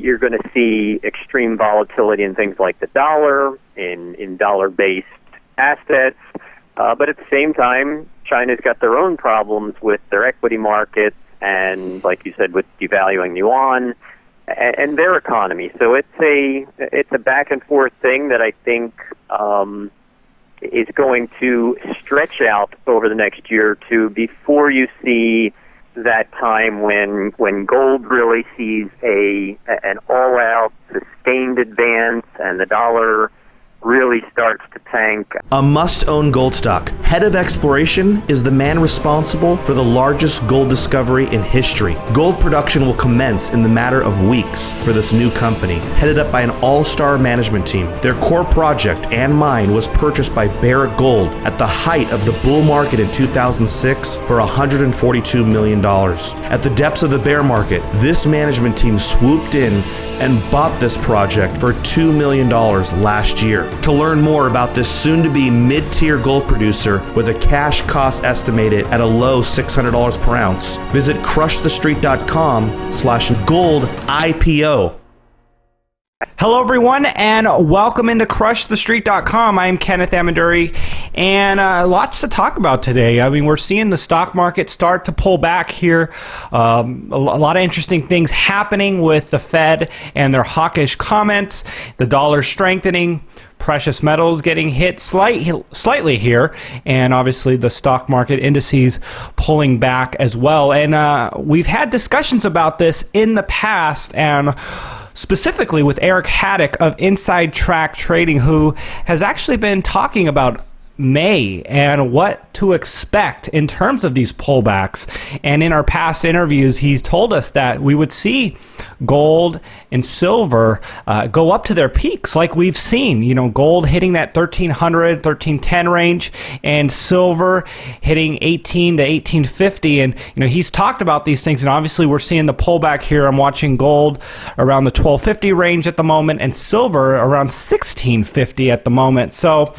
you're going to see extreme volatility in things like the dollar, in dollar-based assets. But at the same time, China's got their own problems with their equity markets and, like you said, with devaluing yuan and their economy. So it's a back and forth thing that I think is going to stretch out over the next year or two before you see that time when gold really sees an all-out sustained advance and the dollar really starts to tank. A must-own gold stock. Head of Exploration is the man responsible for the largest gold discovery in history. Gold production will commence in the matter of weeks for this new company, headed up by an all-star management team. Their core project and mine was purchased by Barrick Gold at the height of the bull market in 2006 for $142 million. At the depths of the bear market, this management team swooped in and bought this project for $2 million last year. To learn more about this soon-to-be mid-tier gold producer with a cash cost estimated at a low $600 per ounce, visit crushthestreet.com/gold IPO. Hello, everyone, and welcome into crushthestreet.com. I'm Kenneth Amaduri, and lots to talk about today. I mean, we're seeing the stock market start to pull back here. A lot of interesting things happening with the Fed and their hawkish comments, the dollar strengthening, precious metals getting hit slightly here, and obviously the stock market indices pulling back as well. And we've had discussions about this in the past, and specifically with Eric Hadik of Inside Track Trading, who has actually been talking about May and what to expect in terms of these pullbacks. And in our past interviews, he's told us that we would see gold and silver go up to their peaks like we've seen. You know, gold hitting that 1300, 1310 range, and silver hitting 18 to 1850. And, you know, he's talked about these things, and obviously we're seeing the pullback here. I'm watching gold around the 1250 range at the moment, and silver around 1650 at the moment. So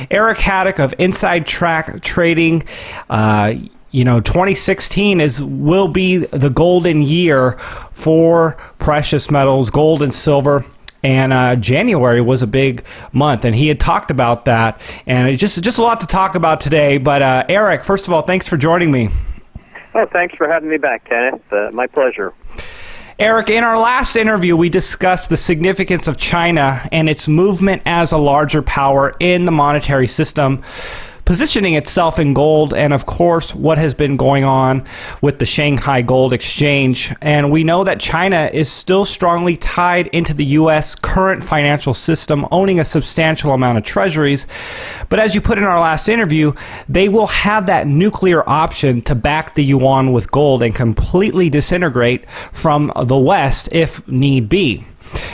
Eric Hadik of Inside Track Trading, 2016 will be the golden year for precious metals, gold and silver. And January was a big month, and he had talked about that. And it's just a lot to talk about today. But Eric, first of all, thanks for joining me. Oh, thanks for having me back, Kenneth. My pleasure. Eric, in our last interview, we discussed the significance of China and its movement as a larger power in the monetary system, positioning itself in gold, and of course what has been going on with the Shanghai Gold Exchange. And we know that China is still strongly tied into the U.S. current financial system, owning a substantial amount of treasuries. But as you put in our last interview, they will have that nuclear option to back the yuan with gold and completely disintegrate from the West if need be.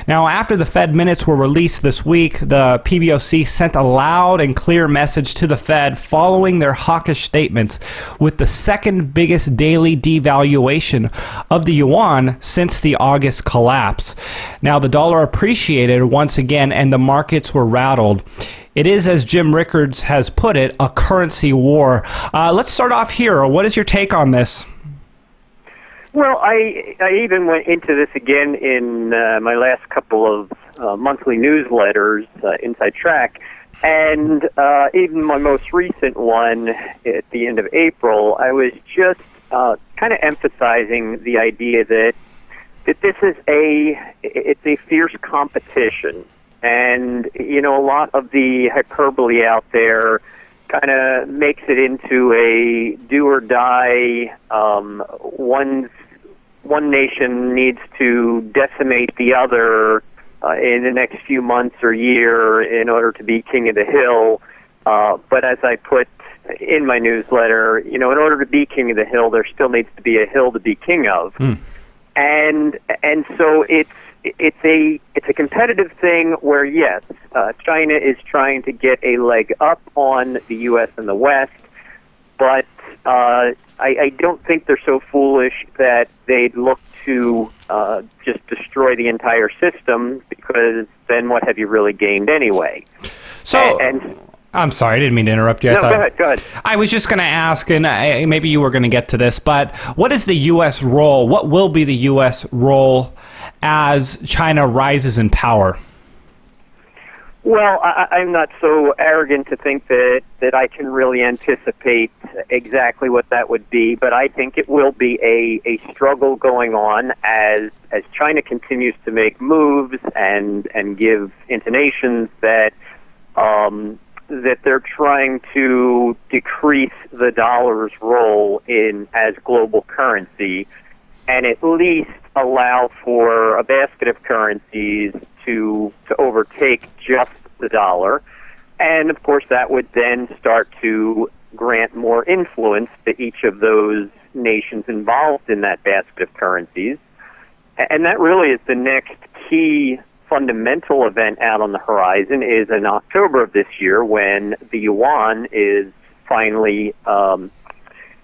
Now, after the Fed minutes were released this week, the PBOC sent a loud and clear message to the Fed following their hawkish statements, with the second biggest daily devaluation of the yuan since the August collapse. Now, the dollar appreciated once again, and the markets were rattled. It is, as Jim Rickards has put it, a currency war. Let's start off here. What is your take on this? Well, I even went into this again in my last couple of monthly newsletters, Inside Track, and even my most recent one at the end of April, I was just kind of emphasizing the idea that this is it's a fierce competition, and you know, a lot of the hyperbole out there kind of makes it into a do or die. One nation needs to decimate the other in the next few months or year in order to be king of the hill. But as I put in my newsletter, you know, in order to be king of the hill, there still needs to be a hill to be king of. And so it's a competitive thing where, yes, China is trying to get a leg up on the U.S. and the West, but I don't think they're so foolish that they'd look to just destroy the entire system, because then what have you really gained anyway? So, I'm sorry, I didn't mean to interrupt you. No, go ahead. I was just going to ask, and maybe you were going to get to this, but what is the U.S. role? What will be the U.S. role as China rises in power? Well, I'm not so arrogant to think that I can really anticipate exactly what that would be, but I think it will be a struggle going on as China continues to make moves and give intonations that that they're trying to decrease the dollar's role in as global currency, and at least allow for a basket of currencies to overtake just the dollar. And of course that would then start to grant more influence to each of those nations involved in that basket of currencies. And that really is the next key fundamental event out on the horizon, is in October of this year when the yuan is finally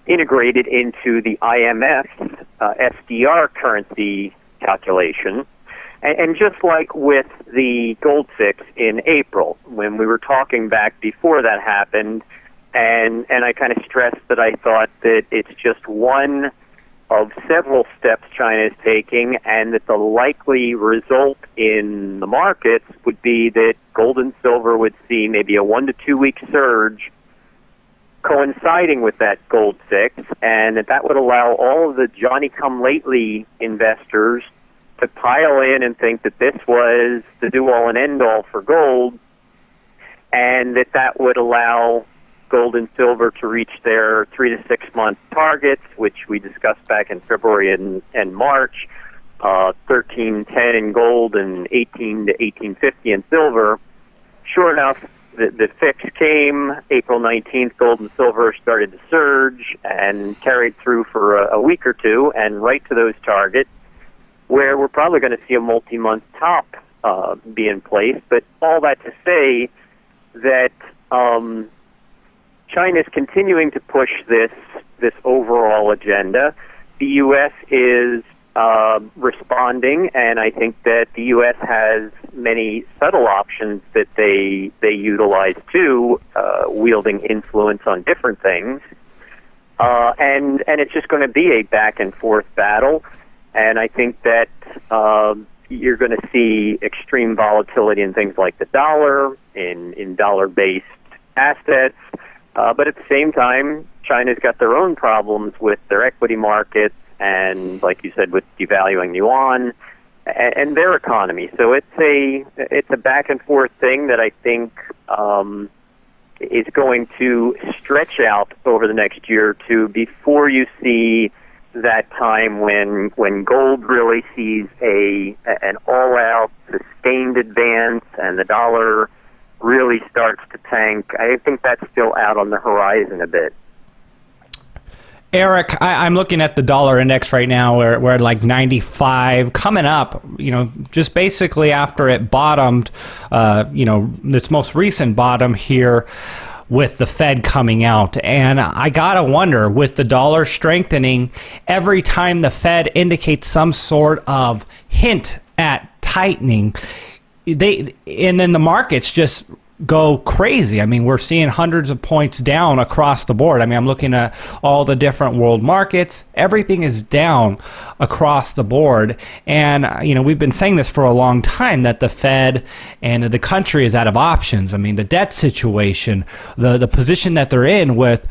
integrated into the IMF's SDR currency calculation. And just like with the gold fix in April, when we were talking back before that happened, and I kind of stressed that I thought that it's just one of several steps China is taking, and that the likely result in the markets would be that gold and silver would see maybe a 1 to 2 week surge coinciding with that gold fix, and that would allow all of the Johnny-come-lately investors to pile in and think that this was the do-all and end-all for gold, and that would allow gold and silver to reach their 3 to 6 month targets, which we discussed back in February and March, 1310 in gold and 18 to 1850 in silver. Sure enough, the fix came April 19th. Gold and silver started to surge and carried through for a week or two, and right to those targets, where we're probably going to see a multi-month top be in place. But all that to say that China is continuing to push this overall agenda. The U.S. is responding, and I think that the U.S. has many subtle options that they utilize too, wielding influence on different things. And it's just going to be a back and forth battle. And I think that you're going to see extreme volatility in things like the dollar, in dollar-based assets. But at the same time, China's got their own problems with their equity markets and, like you said, with devaluing yuan and their economy. So it's a back and forth thing that I think is going to stretch out over the next year or two before you see that time when gold really sees an all-out sustained advance and the dollar really starts to tank. I think that's still out on the horizon a bit. Eric, I'm looking at the dollar index right now. We're at like 95, coming up, just basically after it bottomed, this most recent bottom here with the Fed coming out. And I gotta wonder, with the dollar strengthening, every time the Fed indicates some sort of hint at tightening, and then the markets just go crazy. I mean, we're seeing hundreds of points down across the board. I mean, I'm looking at all the different world markets. Everything is down across the board. And, we've been saying this for a long time, that the Fed and the country is out of options. I mean, the debt situation, the position that they're in with,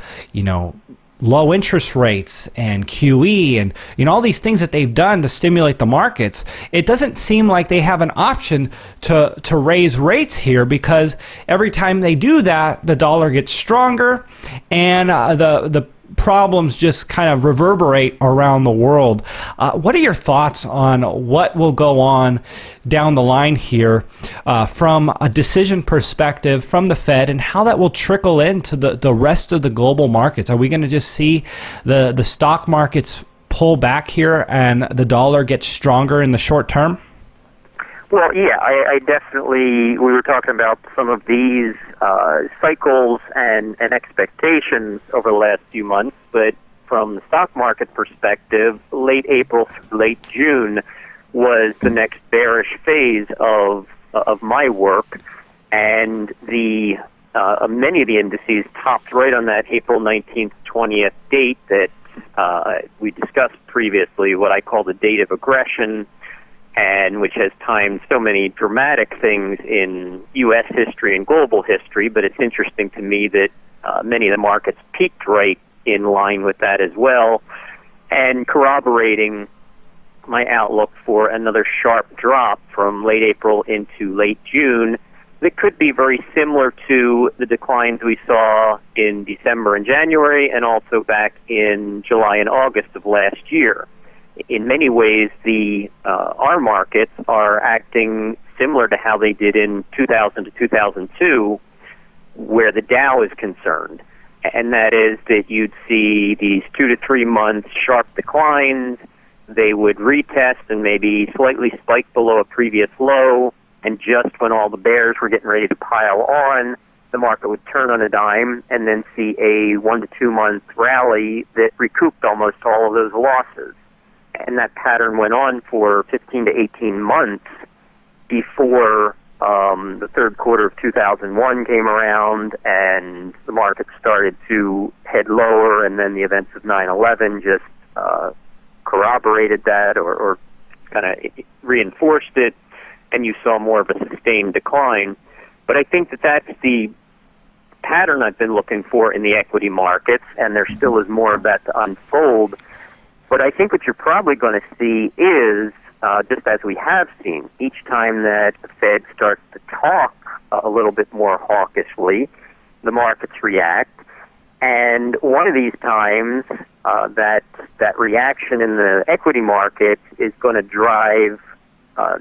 low interest rates and QE and all these things that they've done to stimulate the markets, it doesn't seem like they have an option to raise rates here, because every time they do that, the dollar gets stronger and the problems just kind of reverberate around the world. What are your thoughts on what will go on down the line here from a decision perspective from the Fed, and how that will trickle into the rest of the global markets? Are we going to just see the stock markets pull back here and the dollar get stronger in the short term? Well, yeah, I definitely, we were talking about some of these cycles and expectations over the last few months, but from the stock market perspective, late April through late June was the next bearish phase of my work, and the many of the indices topped right on that April 19th, 20th date that we discussed previously, what I call the date of aggression. and which has timed so many dramatic things in U.S. history and global history. But it's interesting to me that many of the markets peaked right in line with that as well, and corroborating my outlook for another sharp drop from late April into late June that could be very similar to the declines we saw in December and January, and also back in July and August of last year. In many ways, our markets are acting similar to how they did in 2000 to 2002, where the Dow is concerned. And that is that you'd see these 2 to 3 months sharp declines. They would retest and maybe slightly spike below a previous low, and just when all the bears were getting ready to pile on, the market would turn on a dime and then see a 1 to 2 month rally that recouped almost all of those losses. And that pattern went on for 15 to 18 months before the third quarter of 2001 came around and the market started to head lower, and then the events of 9/11 just corroborated that or kind of reinforced it, and you saw more of a sustained decline. But I think that that's the pattern I've been looking for in the equity markets, and there still is more of that to unfold. But I think what you're probably going to see is, just as we have seen, each time that the Fed starts to talk a little bit more hawkishly, the markets react. And one of these times, that reaction in the equity markets is going to drive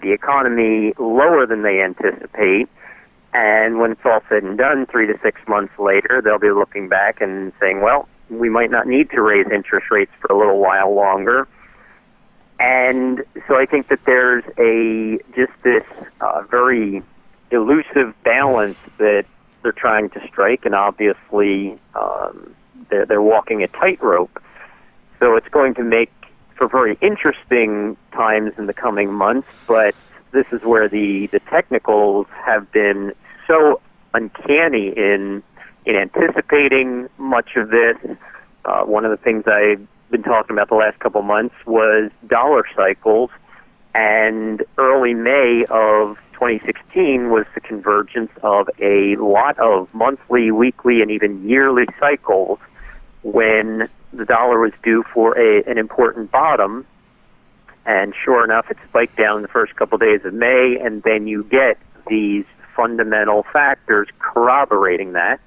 the economy lower than they anticipate. And when it's all said and done, 3 to 6 months later, they'll be looking back and saying, well, we might not need to raise interest rates for a little while longer. And so I think that there's just this very elusive balance that they're trying to strike, and obviously they're walking a tightrope. So it's going to make for very interesting times in the coming months, but this is where the technicals have been so uncanny in anticipating much of this. One of the things I've been talking about the last couple months was dollar cycles, and early May of 2016 was the convergence of a lot of monthly, weekly, and even yearly cycles when the dollar was due for an important bottom. And sure enough, it spiked down in the first couple days of May, and then you get these fundamental factors corroborating that.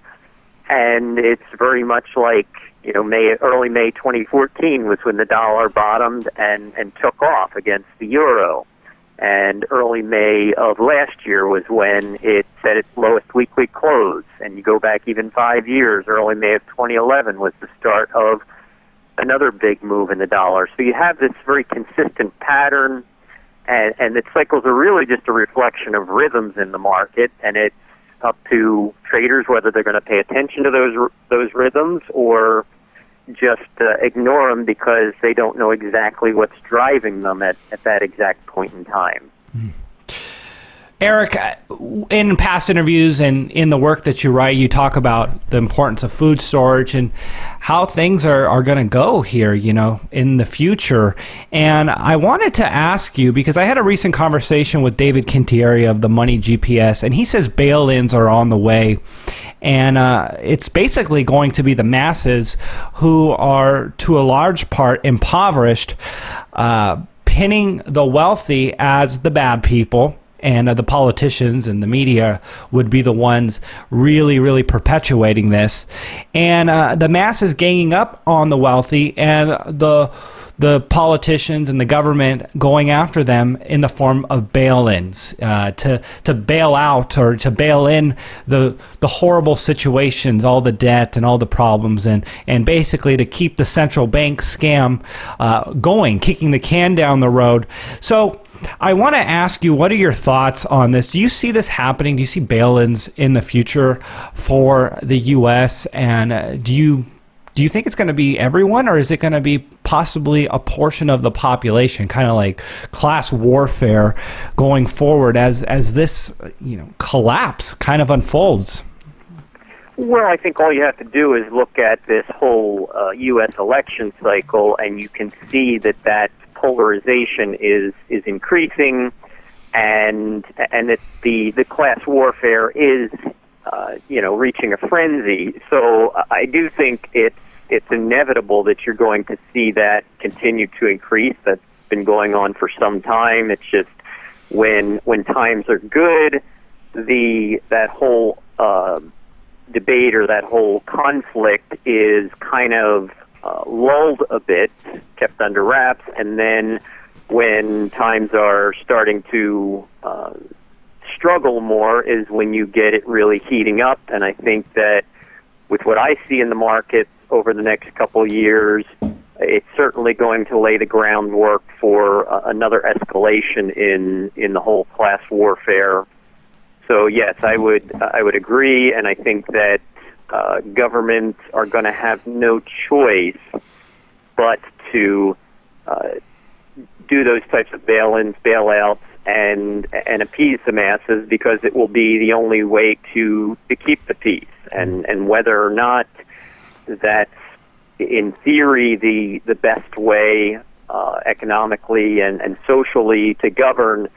And it's very much like, early May 2014 was when the dollar bottomed and took off against the euro. And early May of last year was when it set its lowest weekly close. And you go back even 5 years, early May of 2011 was the start of another big move in the dollar. So you have this very consistent pattern, and the cycles are really just a reflection of rhythms in the market, and it's up to traders whether they're going to pay attention to those rhythms or just ignore them because they don't know exactly what's driving them at that exact point in time. Eric, in past interviews and in the work that you write, you talk about the importance of food storage and how things are going to go here, in the future. And I wanted to ask you, because I had a recent conversation with David Kintieri of the Money GPS, and he says bail-ins are on the way. And it's basically going to be the masses who are, to a large part, impoverished, pinning the wealthy as the bad people. And the politicians and the media would be the ones really, really perpetuating this. And the masses ganging up on the wealthy, and the politicians and the government going after them in the form of bail-ins to bail out or to bail in the horrible situations, all the debt and all the problems, and basically to keep the central bank scam going, kicking the can down the road. So I want to ask you, what are your thoughts on this? Do you see this happening? Do you see bail-ins in the future for the U.S.? And do you think it's going to be everyone, or is it going to be possibly a portion of the population, kind of like class warfare going forward as this collapse kind of unfolds? Well, I think all you have to do is look at this whole U.S. election cycle, and you can see that that's polarization is increasing, and that the class warfare is reaching a frenzy. So I do think it's inevitable that you're going to see that continue to increase. That's been going on for some time. It's just when times are good, that whole debate or that whole conflict is kind of lulled a bit, kept under wraps, and then when times are starting to struggle more is when you get it really heating up. And I think that with what I see in the markets over the next couple years, it's certainly going to lay the groundwork for another escalation in the whole class warfare. So yes, I would agree, and I think that governments are going to have no choice but to do those types of bail-ins, bailouts, and appease the masses, because it will be the only way to keep the peace. And whether or not that's in theory the best way economically and socially to govern,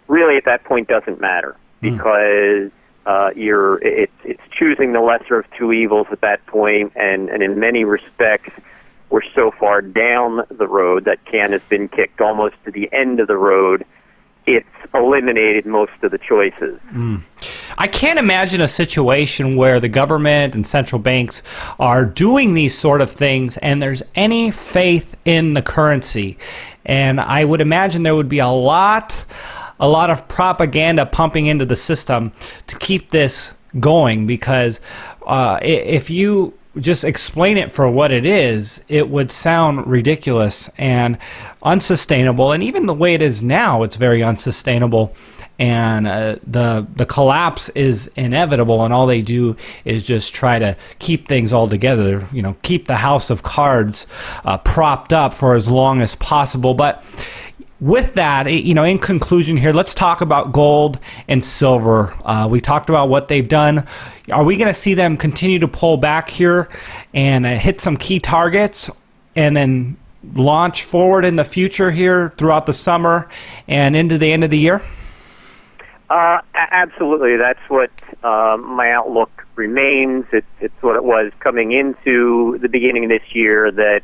really at that point doesn't matter, because it's choosing the lesser of two evils at that point, and in many respects we're so far down the road, that can has been kicked almost to the end of the road. It's eliminated most of the choices. I can't imagine a situation where the government and central banks are doing these sort of things and there's any faith in the currency. And I would imagine there would be a lot of propaganda pumping into the system to keep this going, because if you just explain it for what it is, it would sound ridiculous and unsustainable. And even the way it is now, it's very unsustainable. And the collapse is inevitable. And all they do is just try to keep things all together. Keep the house of cards propped up for as long as possible. But with that, in conclusion here, let's talk about gold and silver. We talked about what they've done. Are we going to see them continue to pull back here and hit some key targets and then launch forward in the future here throughout the summer and into the end of the year? Absolutely. That's what my outlook remains. It's what it was coming into the beginning of this year, that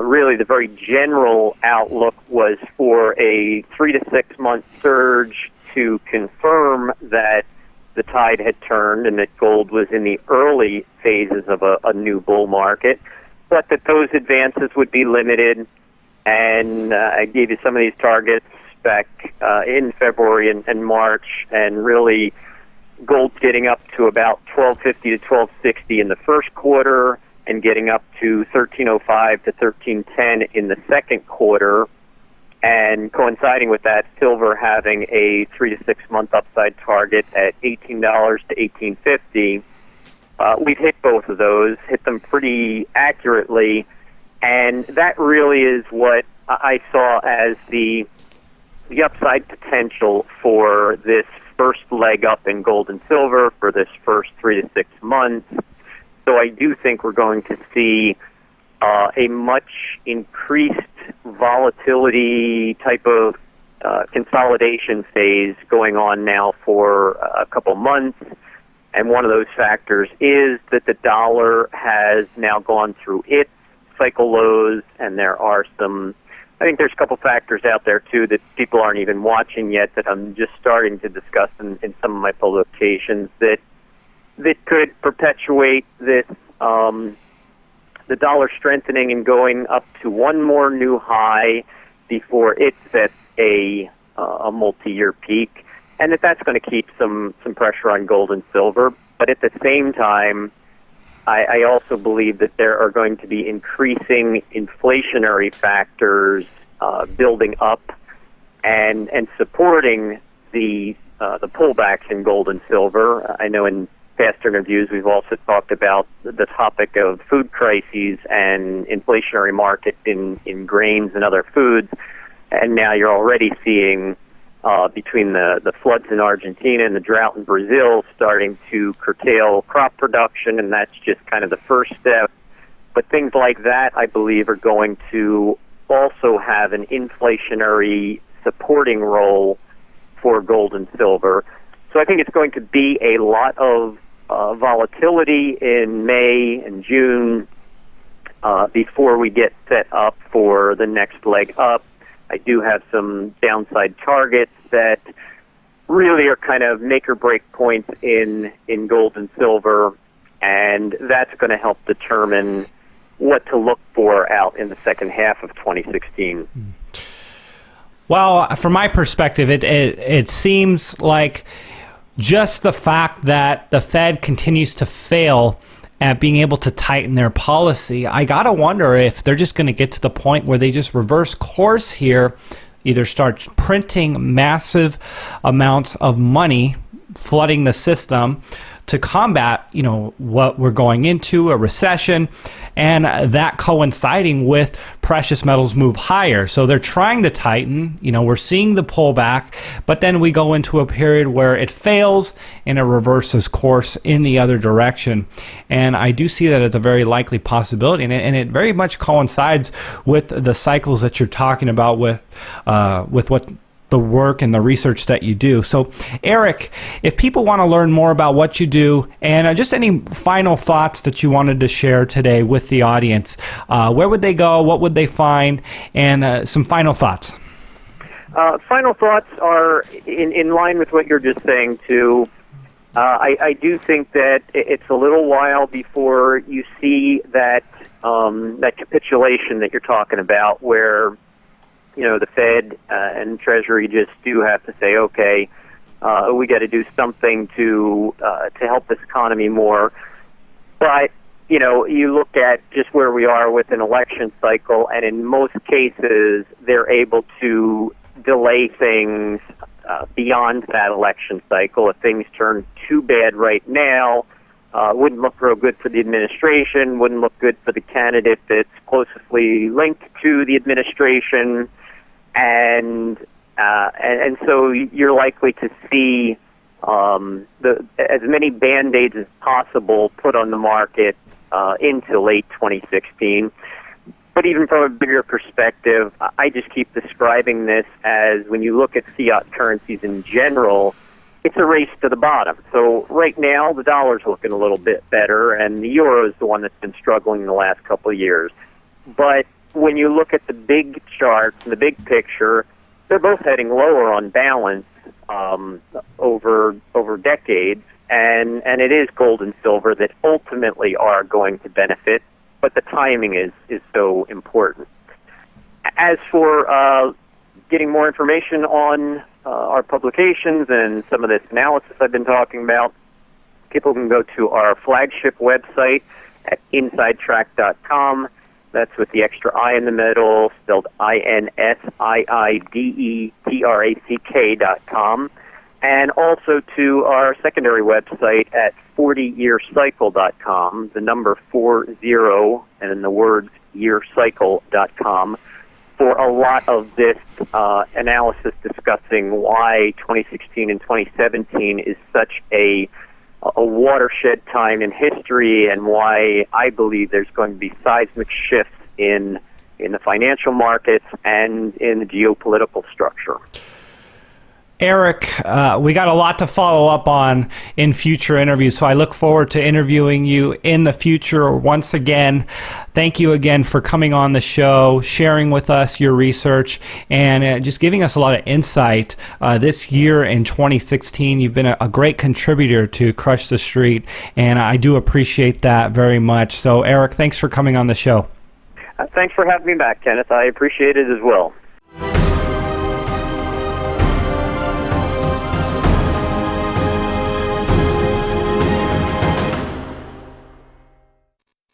really the very general outlook was for a 3 to 6 month surge to confirm that the tide had turned and that gold was in the early phases of a new bull market, but that those advances would be limited. And I gave you some of these targets back in February and March, and really gold's getting up to about 1250 to 1260 in the first quarter, and getting up to 1305 to 1310 in the second quarter, and coinciding with that, silver having a 3 to 6 month upside target at $18 to $18.50. We've hit both of those, hit them pretty accurately, and that really is what I saw as the upside potential for this first leg up in gold and silver for this first 3 to 6 months. So I do think we're going to see a much increased volatility type of consolidation phase going on now for a couple months. And one of those factors is that the dollar has now gone through its cycle lows, and I think there's a couple factors out there too that people aren't even watching yet, that I'm just starting to discuss in some of my publications, that could perpetuate this, the dollar strengthening and going up to one more new high before it sets a multi-year peak, and that's going to keep some pressure on gold and silver. But at the same time, I also believe that there are going to be increasing inflationary factors building up and supporting the pullbacks in gold and silver. I know in past interviews we've also talked about the topic of food crises and inflationary market in grains and other foods, and now you're already seeing between the floods in Argentina and the drought in Brazil starting to curtail crop production, and that's just kind of the first step. But things like that, I believe, are going to also have an inflationary supporting role for gold and silver. So I think it's going to be a lot of volatility in May and June before we get set up for the next leg up. I do have some downside targets that really are kind of make or break points in gold and silver, and that's going to help determine what to look for out in the second half of 2016. Well, from my perspective, it seems like just the fact that the Fed continues to fail at being able to tighten their policy, I got to wonder if they're just going to get to the point where they just reverse course here, either start printing massive amounts of money, flooding the system to combat, what we're going into, a recession, and that coinciding with precious metals move higher. So they're trying to tighten, we're seeing the pullback, but then we go into a period where it fails and it reverses course in the other direction. And I do see that as a very likely possibility, and it very much coincides with the cycles that you're talking about with what the work and the research that you do. So, Eric, if people want to learn more about what you do and just any final thoughts that you wanted to share today with the audience, where would they go? What would they find? And some final thoughts. Final thoughts are in line with what you're just saying, too. I do think that it's a little while before you see that capitulation that you're talking about, where the Fed and Treasury just do have to say, okay, we got to do something to help this economy more. But you look at just where we are with an election cycle, and in most cases, they're able to delay things beyond that election cycle. If things turn too bad right now, wouldn't look real good for the administration, wouldn't look good for the candidate that's closely linked to the administration. And so you're likely to see as many Band-Aids as possible put on the market into late 2016. But even from a bigger perspective, I just keep describing this as, when you look at fiat currencies in general, it's a race to the bottom. So right now, the dollar's looking a little bit better, and the euro is the one that's been struggling in the last couple of years. But when you look at the big charts and the big picture, they're both heading lower on balance over decades, and it is gold and silver that ultimately are going to benefit, but the timing is so important. As for getting more information on our publications and some of this analysis I've been talking about, people can go to our flagship website at insidetrack.com. That's with the extra I in the middle, spelled INSIIDETRACK.com. And also to our secondary website at 40yearcycle.com, the number 40 and then the words yearcycle.com, for a lot of this analysis discussing why 2016 and 2017 is such a watershed time in history, and why I believe there's going to be seismic shifts in the financial markets and in the geopolitical structure. Eric, we got a lot to follow up on in future interviews, so I look forward to interviewing you in the future. Once again, thank you again for coming on the show, sharing with us your research, and just giving us a lot of insight this year in 2016. You've been a great contributor to Crush the Street, and I do appreciate that very much. So, Eric, thanks for coming on the show. Thanks for having me back, Kenneth. I appreciate it as well.